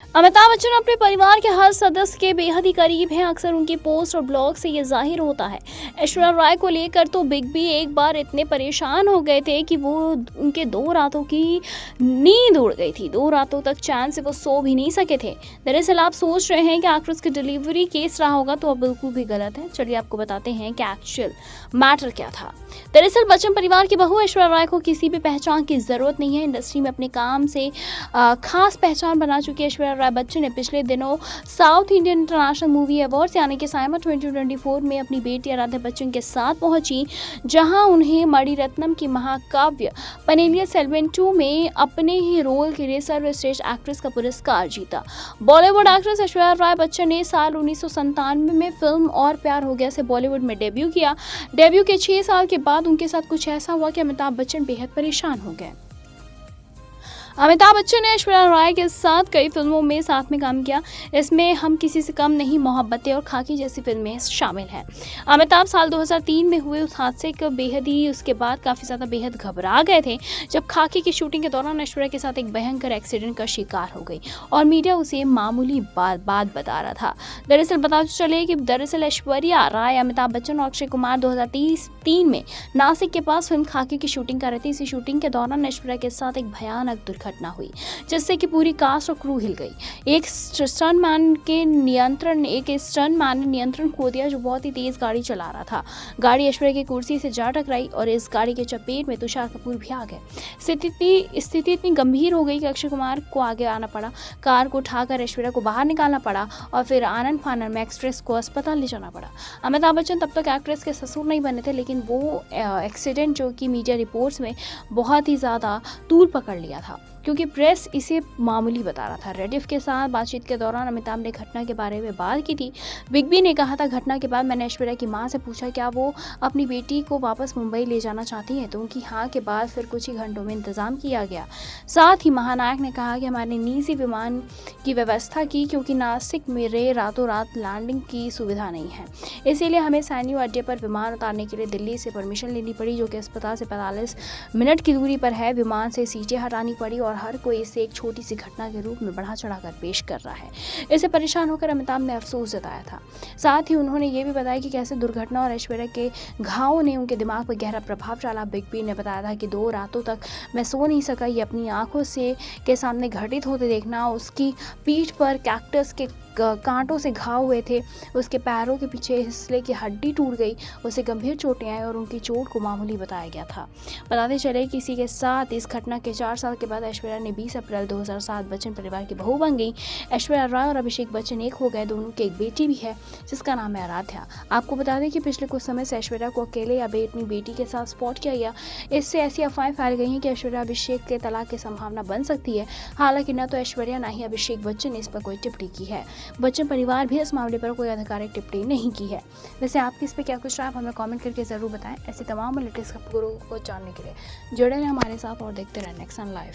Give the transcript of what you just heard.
अमिताभ बच्चन अपने परिवार के हर सदस्य के बेहद ही करीब हैं। अक्सर उनके पोस्ट और ब्लॉग से ये जाहिर होता है। ऐश्वर्या राय को लेकर तो बिग बी एक बार इतने परेशान हो गए थे कि वो उनके 2 रातों की नींद उड़ गई थी। 2 रातों तक चैन से वो सो भी नहीं सके थे। दरअसल आप सोच रहे हैं कि एक्ट्रेस की डिलीवरी केस रहा होगा, तो अब बिल्कुल भी गलत है। चलिए आपको बताते हैं कि एक्चुअल मैटर क्या था। दरअसल बच्चन परिवार की बहू ऐश्वर्या राय को किसी भी पहचान की जरूरत नहीं है। इंडस्ट्री में अपने काम से खास पहचान बना चुकी ऐश्वर्या राय बच्चन ने पिछले दिनों south Indian international movie awards यानी कि साइमा 2024 में अपनी बेटी आराध्या बच्चन के साथ पहुंची, जहां उन्हें मणिरत्नम की महाकाव्य पनेलिया सेल्वन 2 में अपने ही रोल के लिए सर्वश्रेष्ठ एक्ट्रेस का पुरस्कार जीता। बॉलीवुड एक्ट्रेस ऐश्वर्या राय बच्चन ने साल 1997 में फिल्म और प्यार हो गया से बॉलीवुड में डेब्यू किया। डेब्यू के 6 साल के बाद उनके साथ कुछ ऐसा हुआ कि अमिताभ बच्चन बेहद परेशान हो गए। अमिताभ बच्चन ने ऐश्वर्या राय के साथ कई फिल्मों में साथ में काम किया। इसमें हम किसी से कम नहीं, मोहब्बतें और खाकी जैसी फिल्में शामिल हैं। अमिताभ साल 2003 में हुए उस हादसे को बेहद ही उसके बाद काफ़ी ज़्यादा बेहद घबरा गए थे, जब खाकी की शूटिंग के दौरान ऐश्वर्या के साथ एक भयंकर एक्सीडेंट का शिकार हो गई और मीडिया उसे मामूली बात बता रहा था। दरअसल बता चले कि ऐश्वर्या राय, अमिताभ बच्चन और अक्षय कुमार 2003 में नासिक के पास फिल्म खाकी की शूटिंग कर रहे थे। इसी शूटिंग के दौरान ऐश्वर्या के साथ एक भयानक घटना हुई, जिससे कि पूरी कास्ट और क्रू हिल गई। एक स्टंटमैन ने नियंत्रण खो दिया, जो बहुत ही तेज गाड़ी चला रहा था। गाड़ी ऐश्वर्या की कुर्सी से जा टकराई और इस गाड़ी के चपेट में तुषार कपूर भी आ गए। स्थिति इतनी गंभीर हो गई कि अक्षय कुमार को आगे आना पड़ा। कार को उठाकर ऐश्वर्या को बाहर निकालना पड़ा और फिर आनन फानन में एक्ट्रेस को अस्पताल ले जाना पड़ा। अमिताभ बच्चन तब तक एक्ट्रेस के ससुर नहीं बने थे, लेकिन वो एक्सीडेंट जो कि मीडिया रिपोर्ट्स में बहुत ही ज़्यादा तूल पकड़ लिया था, क्योंकि प्रेस इसे मामूली बता रहा था। रेडिफ के साथ बातचीत के दौरान अमिताभ ने घटना के बारे में बात की थी। बिग बी ने कहा था, घटना के बाद मैंने ऐश्वर्या की मां से पूछा क्या वो अपनी बेटी को वापस मुंबई ले जाना चाहती है, तो उनकी हाँ के बाद फिर कुछ ही घंटों में इंतजाम किया गया। साथ ही महानायक ने कहा कि हमारे निजी विमान की व्यवस्था की, क्योंकि नासिक में रातों रात लैंडिंग की सुविधा नहीं है, इसीलिए हमें सैन्य अड्डे पर विमान उतारने के लिए दिल्ली से परमिशन लेनी पड़ी, जो कि अस्पताल से 45 मिनट की दूरी पर है। विमान से सीटें हटानी पड़ी और हर कोई इसे एक छोटी सी घटना के रूप में बढ़ा चढ़ाकर पेश कर रहा है। इससे परेशान होकर अमिताभ ने अफसोस जताया था। साथ ही उन्होंने ये भी बताया कि कैसे दुर्घटना और ऐश्वर्या के घावों ने उनके दिमाग पर गहरा प्रभाव डाला। बिग बी ने बताया था कि 2 रातों तक मैं सो नहीं सका। ये अपनी आंखों से के सामने घटित होते देखना, उसकी पीठ पर कैक्टस के कांटों से घाव हुए थे, उसके पैरों के पीछे हिस्से की हड्डी टूट गई, उसे गंभीर चोटें आई और उनकी चोट को मामूली बताया गया था। बताते चले कि इसी के साथ इस घटना के 4 साल के बाद ऐश्वर्या ने 20 अप्रैल 2007 बच्चन परिवार की बहू बन गई। ऐश्वर्या राय और अभिषेक बच्चन एक हो गए। दोनों की एक बेटी भी है, जिसका नाम है आराध्या। आपको बता दें कि पिछले कुछ समय से ऐश्वर्या को अकेले या अपनी बेटी के साथ स्पॉट किया गया। इससे ऐसी अफवाहें फैल गई हैं कि ऐश्वर्या अभिषेक के तलाक की संभावना बन सकती है। हालांकि न तो ऐश्वर्या ना ही अभिषेक बच्चन ने इस पर कोई टिप्पणी की है। बच्चन परिवार भी इस मामले पर कोई आधिकारिक टिप्पणी नहीं की है। वैसे आपकी इस पर क्या कुछ राय, आप हमें कमेंट करके जरूर बताएं। ऐसे तमाम लेटेस्ट खबरों को जानने के लिए जुड़े रहें हमारे साथ और देखते रहें नेक्स्ट लाइव।